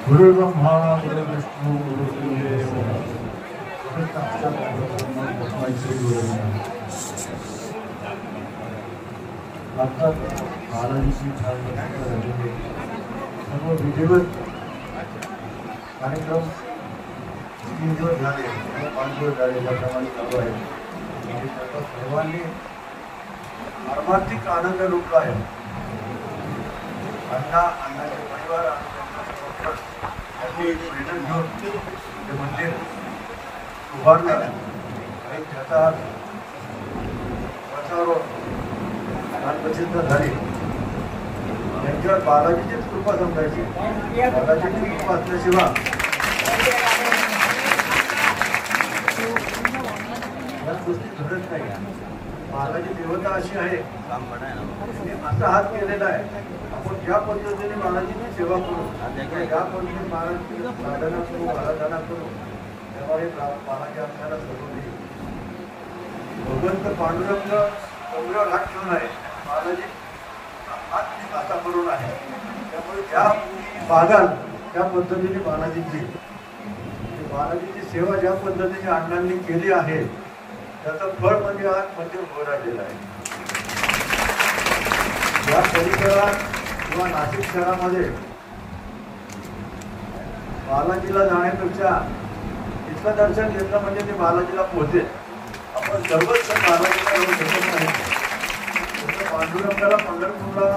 गुरु ब्रह्मा गुरु विष्णु गुरुदेव बालाजीची सर्व विधिवत कार्यक्रम 3 दिवस झाले 5 दिवस झाले त्याप्रमाणे चालू आहे आणि त्याचा सर्वांनी मर्मार्थिक आनंद लुटला आहे. अण्णाचे परिवार त्यांनी मेहनत घेऊन ते मंदिर उभारलं आणि त्याचा प्रसिद्ध झाली. त्यांच्यावर बालाजीचीच कृपा समजायची. बालाजीची कृपा असल्याशिवाय या गोष्टी घडत नाही. बालाजी देवता अशी आहे असा हात केलेला आहे. आपण ज्या पद्धतीने बालाजीची सेवा करू ज्या पद्धतीने महाराजांची साधना करू आराधना करू त्यामुळे बालाजी आपल्याला सर्व देईल. भगवंत पांडुरंग डोंगरावर हात ठेवून आहे. बालाजी हात माता करून आहे. त्यामुळे ज्या बागाल त्या पद्धतीने बालाजीची सेवा ज्या पद्धतीने अण्णांनी केली आहे त्याचं फळ म्हणजे आज मंदिर उभं राहिलेलं आहे. या परिसरात किंवा नाशिक शहरामध्ये बालाजीला जाण्यापेक्षा इतकं दर्शन घेतलं म्हणजे ते बालाजीला पोहोचेल. आपण सर्वच बालाजीला जाऊ शकत नाही. पांडुरंगाला पंढरपूरला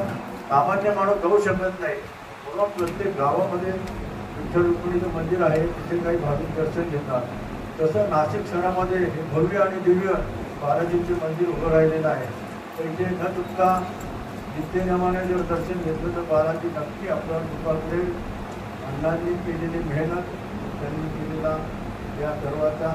सामान्य माणूस जाऊ शकत नाही. म्हणून प्रत्येक गावामध्ये विठ्ठल रुक्मिणीचं मंदिर आहे तिथे काही भाविक दर्शन घेतात. तसं नाशिक शहरामध्ये हे भव्य आणि दिव्य बालाजींचे मंदिर उभं राहिलेलं आहे. तर इथे न चुकता नित्यनियमाने जर दर्शन घेतलं तर बालाजी नक्की आपल्याला कृपा करेल. अण्णांनी केलेली मेहनत त्यांनी केलेला या सर्वाचा